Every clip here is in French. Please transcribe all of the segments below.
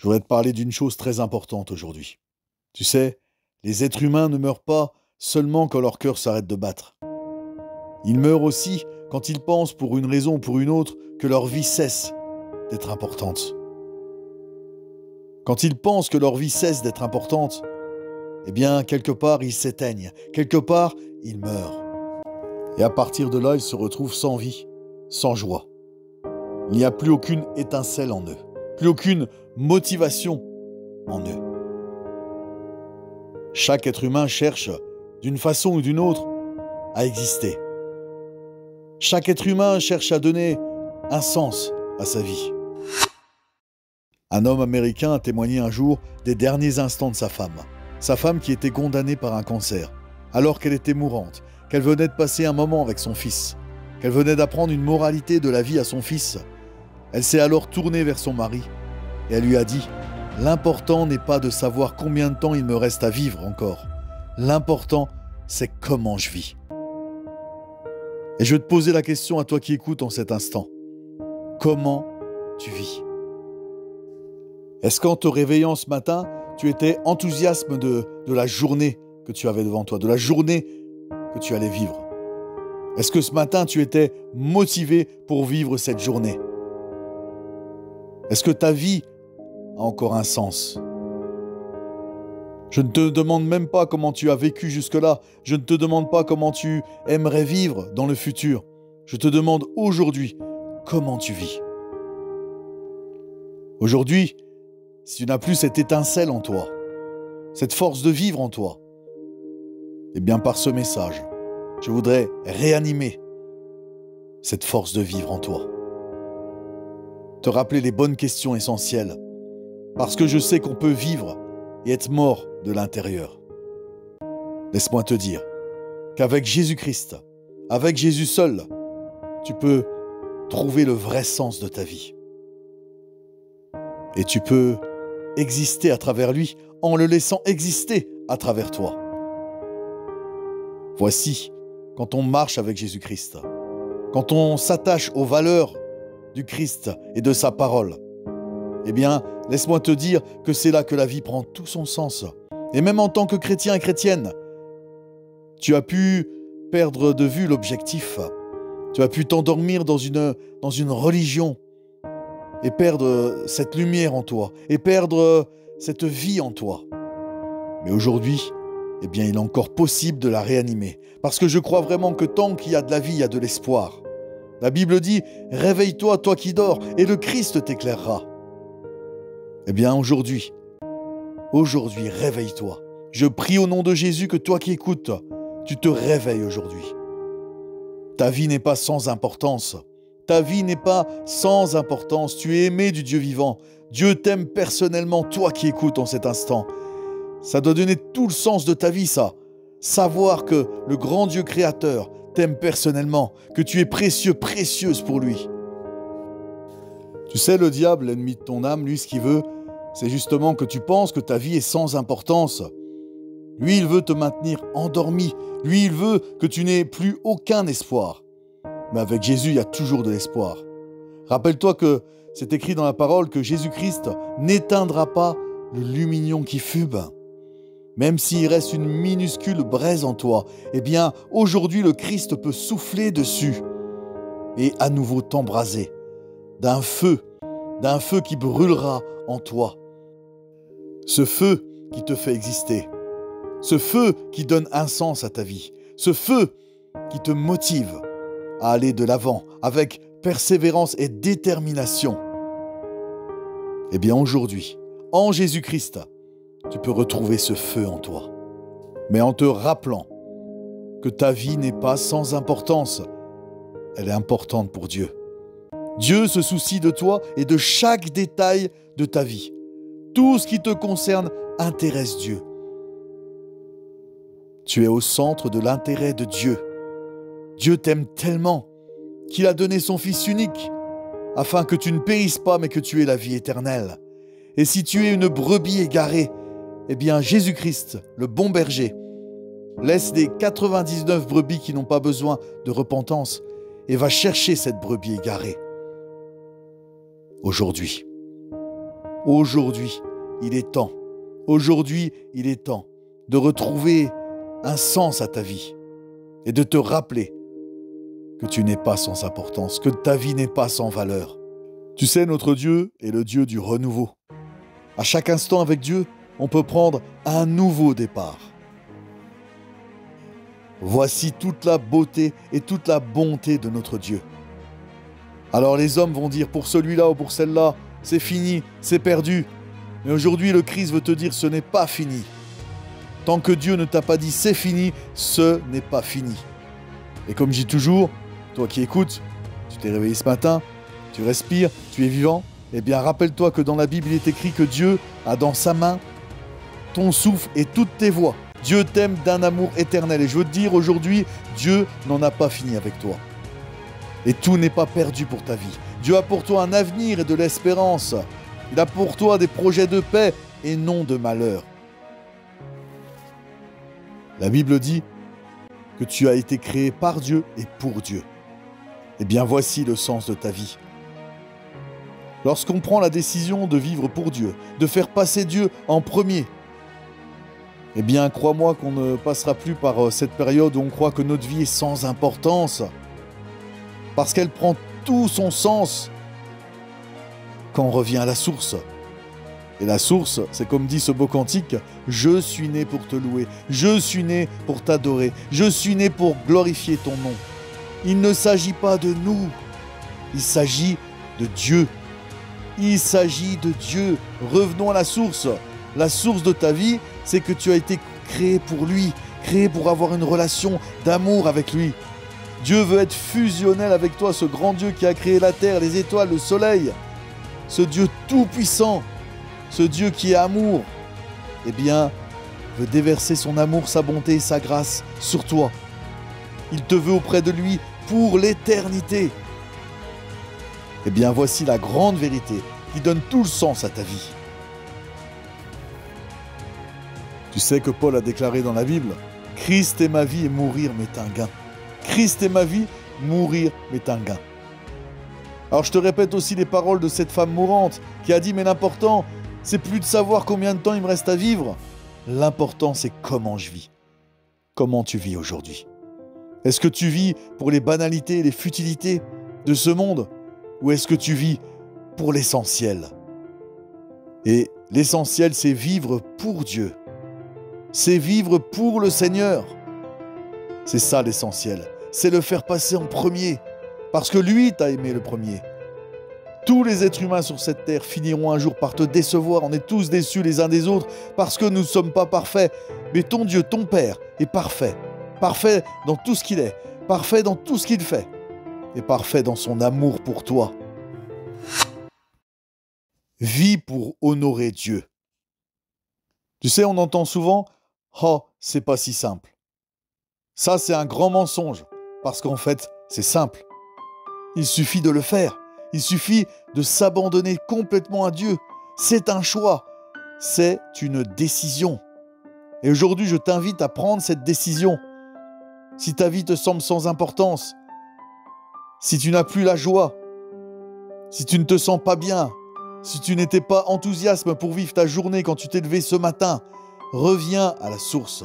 Je voudrais te parler d'une chose très importante aujourd'hui. Tu sais, les êtres humains ne meurent pas seulement quand leur cœur s'arrête de battre. Ils meurent aussi quand ils pensent, pour une raison ou pour une autre, que leur vie cesse d'être importante. Quand ils pensent que leur vie cesse d'être importante, eh bien, quelque part, ils s'éteignent. Quelque part, ils meurent. Et à partir de là, ils se retrouvent sans vie, sans joie. Il n'y a plus aucune étincelle en eux, plus aucune motivation en eux. Chaque être humain cherche, d'une façon ou d'une autre, à exister. Chaque être humain cherche à donner un sens à sa vie. Un homme américain a témoigné un jour des derniers instants de sa femme qui était condamnée par un cancer, alors qu'elle était mourante, qu'elle venait de passer un moment avec son fils, qu'elle venait d'apprendre une moralité de la vie à son fils. Elle s'est alors tournée vers son mari et elle lui a dit « L'important n'est pas de savoir combien de temps il me reste à vivre encore. L'important, c'est comment je vis. » Et je vais te poser la question à toi qui écoutes en cet instant. Comment tu vis? Est-ce qu'en te réveillant ce matin, tu étais enthousiaste de la journée que tu avais devant toi, de la journée que tu allais vivre? Est-ce que ce matin, tu étais motivé pour vivre cette journée? Est-ce que ta vie a encore un sens? Je ne te demande même pas comment tu as vécu jusque-là. Je ne te demande pas comment tu aimerais vivre dans le futur. Je te demande aujourd'hui comment tu vis. Aujourd'hui, si tu n'as plus cette étincelle en toi, cette force de vivre en toi, eh bien par ce message, je voudrais réanimer cette force de vivre en toi. Te rappeler les bonnes questions essentielles, parce que je sais qu'on peut vivre et être mort de l'intérieur. Laisse-moi te dire qu'avec Jésus-Christ, avec Jésus seul, tu peux trouver le vrai sens de ta vie. Et tu peux exister à travers lui en le laissant exister à travers toi. Voici, quand on marche avec Jésus-Christ, quand on s'attache aux valeurs du Christ et de sa parole, eh bien, laisse-moi te dire que c'est là que la vie prend tout son sens. Et même en tant que chrétien et chrétienne, tu as pu perdre de vue l'objectif. Tu as pu t'endormir dans une religion et perdre cette lumière en toi et perdre cette vie en toi. Mais aujourd'hui, eh bien, il est encore possible de la réanimer. Parce que je crois vraiment que tant qu'il y a de la vie, il y a de l'espoir. La Bible dit « Réveille-toi, toi qui dors, et le Christ t'éclairera. » Eh bien, aujourd'hui, réveille-toi. Je prie au nom de Jésus que toi qui écoutes, tu te réveilles aujourd'hui. Ta vie n'est pas sans importance. Ta vie n'est pas sans importance. Tu es aimé du Dieu vivant. Dieu t'aime personnellement, toi qui écoutes en cet instant. Ça doit donner tout le sens de ta vie, ça. Savoir que le grand Dieu créateur t'aime personnellement, que tu es précieux, précieuse pour lui. Tu sais, le diable, l'ennemi de ton âme, lui, ce qu'il veut, c'est justement que tu penses que ta vie est sans importance. Lui, il veut te maintenir endormi. Lui, il veut que tu n'aies plus aucun espoir. Mais avec Jésus, il y a toujours de l'espoir. Rappelle-toi que c'est écrit dans la parole que Jésus-Christ n'éteindra pas le lumignon qui fume. Même s'il reste une minuscule braise en toi, eh bien, aujourd'hui, le Christ peut souffler dessus et à nouveau t'embraser d'un feu qui brûlera en toi. Ce feu qui te fait exister. Ce feu qui donne un sens à ta vie. Ce feu qui te motive à aller de l'avant avec persévérance et détermination. Eh bien aujourd'hui, en Jésus-Christ, tu peux retrouver ce feu en toi. Mais en te rappelant que ta vie n'est pas sans importance, elle est importante pour Dieu. Dieu se soucie de toi et de chaque détail de ta vie. Tout ce qui te concerne intéresse Dieu. Tu es au centre de l'intérêt de Dieu. Dieu t'aime tellement qu'il a donné son Fils unique afin que tu ne périsses pas mais que tu aies la vie éternelle. Et si tu es une brebis égarée, eh bien Jésus-Christ, le bon berger, laisse les 99 brebis qui n'ont pas besoin de repentance et va chercher cette brebis égarée. Aujourd'hui, Aujourd'hui, il est temps. Aujourd'hui, il est temps de retrouver un sens à ta vie et de te rappeler que tu n'es pas sans importance, que ta vie n'est pas sans valeur. Tu sais, notre Dieu est le Dieu du renouveau. À chaque instant avec Dieu, on peut prendre un nouveau départ. Voici toute la beauté et toute la bonté de notre Dieu. Alors les hommes vont dire pour celui-là ou pour celle-là, c'est fini, c'est perdu. Mais aujourd'hui, le Christ veut te dire ce n'est pas fini. Tant que Dieu ne t'a pas dit c'est fini, ce n'est pas fini. Et comme je dis toujours, toi qui écoutes, tu t'es réveillé ce matin, tu respires, tu es vivant, eh bien rappelle-toi que dans la Bible, il est écrit que Dieu a dans sa main ton souffle et toutes tes voies. Dieu t'aime d'un amour éternel. Et je veux te dire aujourd'hui, Dieu n'en a pas fini avec toi. Et tout n'est pas perdu pour ta vie. Dieu a pour toi un avenir et de l'espérance. Il a pour toi des projets de paix et non de malheur. La Bible dit que tu as été créé par Dieu et pour Dieu. Eh bien, voici le sens de ta vie. Lorsqu'on prend la décision de vivre pour Dieu, de faire passer Dieu en premier, eh bien, crois-moi qu'on ne passera plus par cette période où on croit que notre vie est sans importance, parce qu'elle prend tout son sens quand on revient à la source. Et la source, c'est comme dit ce beau cantique, « Je suis né pour te louer, je suis né pour t'adorer, je suis né pour glorifier ton nom. » Il ne s'agit pas de nous, il s'agit de Dieu. Il s'agit de Dieu. Revenons à la source. La source de ta vie, c'est que tu as été créé pour lui, créé pour avoir une relation d'amour avec lui. Dieu veut être fusionnel avec toi, ce grand Dieu qui a créé la terre, les étoiles, le soleil. Ce Dieu tout-puissant, ce Dieu qui est amour, eh bien, veut déverser son amour, sa bonté et sa grâce sur toi. Il te veut auprès de lui pour l'éternité. Eh bien, voici la grande vérité qui donne tout le sens à ta vie. Tu sais que Paul a déclaré dans la Bible, « Christ est ma vie et mourir m'est un gain. » Christ est ma vie, mourir m'est un gain. Alors je te répète aussi les paroles de cette femme mourante qui a dit « Mais l'important, c'est plus de savoir combien de temps il me reste à vivre. L'important, c'est comment je vis. » Comment tu vis aujourd'hui? Est-ce que tu vis pour les banalités et les futilités de ce monde? Ou est-ce que tu vis pour l'essentiel? Et l'essentiel, c'est vivre pour Dieu. C'est vivre pour le Seigneur. C'est ça l'essentiel. C'est le faire passer en premier. Parce que lui t'a aimé le premier. Tous les êtres humains sur cette terre finiront un jour par te décevoir. On est tous déçus les uns des autres parce que nous ne sommes pas parfaits. Mais ton Dieu, ton Père, est parfait. Parfait dans tout ce qu'il est. Parfait dans tout ce qu'il fait. Et parfait dans son amour pour toi. Vis pour honorer Dieu. Tu sais, on entend souvent « Oh, c'est pas si simple ». Ça, c'est un grand mensonge, parce qu'en fait, c'est simple. Il suffit de le faire. Il suffit de s'abandonner complètement à Dieu. C'est un choix. C'est une décision. Et aujourd'hui, je t'invite à prendre cette décision. Si ta vie te semble sans importance, si tu n'as plus la joie, si tu ne te sens pas bien, si tu n'étais pas enthousiaste pour vivre ta journée quand tu t'es levé ce matin, reviens à la source.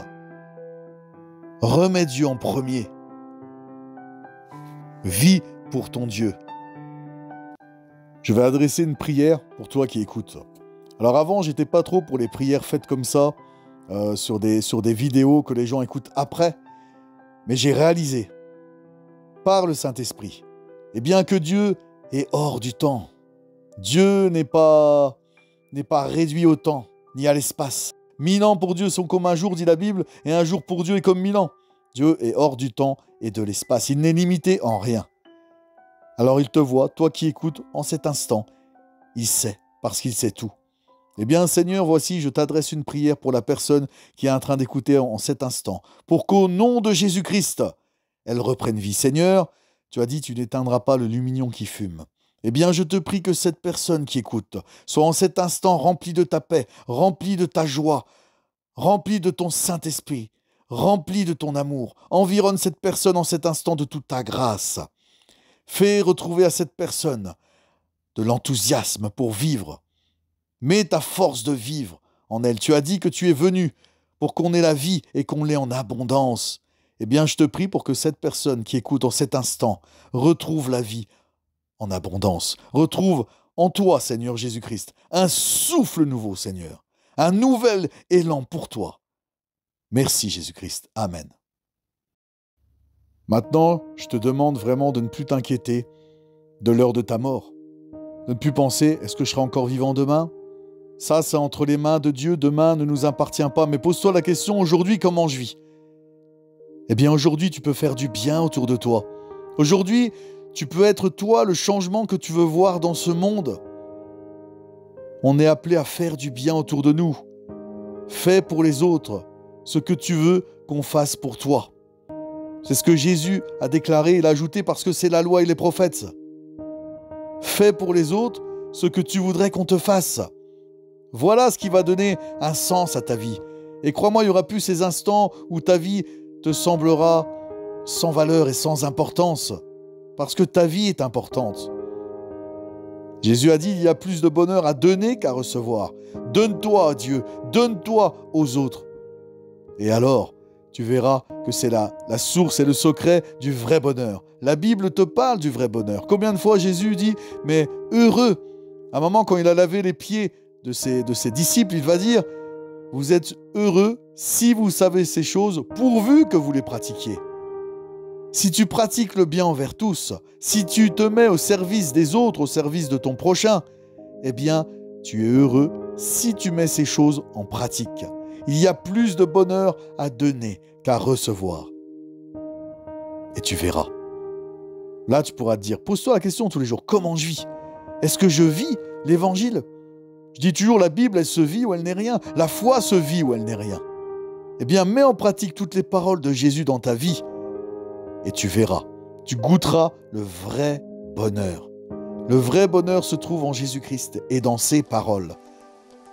Remets Dieu en premier. Vis pour ton Dieu. Je vais adresser une prière pour toi qui écoutes. Alors avant, j'étais pas trop pour les prières faites comme ça, sur des vidéos que les gens écoutent après. Mais j'ai réalisé, par le Saint-Esprit, eh bien que Dieu est hors du temps. Dieu n'est pas réduit au temps, ni à l'espace. 1000 ans pour Dieu sont comme un jour, dit la Bible, et un jour pour Dieu est comme 1000 ans. Dieu est hors du temps et de l'espace. Il n'est limité en rien. Alors il te voit, toi qui écoutes, en cet instant. Il sait, parce qu'il sait tout. Eh bien, Seigneur, voici, je t'adresse une prière pour la personne qui est en train d'écouter en cet instant, pour qu'au nom de Jésus-Christ, elle reprenne vie. Seigneur, tu as dit, tu n'éteindras pas le lumignon qui fume. Eh bien, je te prie que cette personne qui écoute soit en cet instant remplie de ta paix, remplie de ta joie, remplie de ton Saint-Esprit, remplie de ton amour. Environne cette personne en cet instant de toute ta grâce. Fais retrouver à cette personne de l'enthousiasme pour vivre. Mets ta force de vivre en elle. Tu as dit que tu es venu pour qu'on ait la vie et qu'on l'ait en abondance. Eh bien, je te prie pour que cette personne qui écoute en cet instant retrouve la vie en abondance. Retrouve en toi, Seigneur Jésus-Christ, un souffle nouveau, Seigneur. Un nouvel élan pour toi. Merci, Jésus-Christ. Amen. Maintenant, je te demande vraiment de ne plus t'inquiéter de l'heure de ta mort. De ne plus penser, est-ce que je serai encore vivant demain ? Ça, c'est entre les mains de Dieu. Demain ne nous appartient pas. Mais pose-toi la question, aujourd'hui, comment je vis ? Eh bien, aujourd'hui, tu peux faire du bien autour de toi. Aujourd'hui, tu peux être toi le changement que tu veux voir dans ce monde. On est appelé à faire du bien autour de nous. Fais pour les autres ce que tu veux qu'on fasse pour toi. C'est ce que Jésus a déclaré et l'a ajouté parce que c'est la loi et les prophètes. Fais pour les autres ce que tu voudrais qu'on te fasse. Voilà ce qui va donner un sens à ta vie. Et crois-moi, il n'y aura plus ces instants où ta vie te semblera sans valeur et sans importance, parce que ta vie est importante. Jésus a dit, il y a plus de bonheur à donner qu'à recevoir. Donne-toi à Dieu, donne-toi aux autres. Et alors, tu verras que c'est la source et le secret du vrai bonheur. La Bible te parle du vrai bonheur. Combien de fois Jésus dit, mais heureux. À un moment, quand il a lavé les pieds de ses disciples, il va dire, vous êtes heureux si vous savez ces choses, pourvu que vous les pratiquiez. Si tu pratiques le bien envers tous, si tu te mets au service des autres, au service de ton prochain, eh bien, tu es heureux si tu mets ces choses en pratique. Il y a plus de bonheur à donner qu'à recevoir. Et tu verras. Là, tu pourras te dire, pose-toi la question tous les jours, comment je vis ? Est-ce que je vis l'évangile ? Je dis toujours, la Bible, elle se vit ou elle n'est rien. La foi se vit ou elle n'est rien. Eh bien, mets en pratique toutes les paroles de Jésus dans ta vie et tu verras, tu goûteras le vrai bonheur. Le vrai bonheur se trouve en Jésus-Christ et dans ses paroles.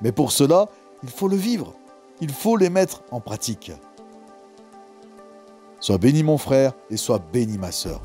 Mais pour cela, il faut le vivre. Il faut les mettre en pratique. Sois béni mon frère et sois béni ma sœur.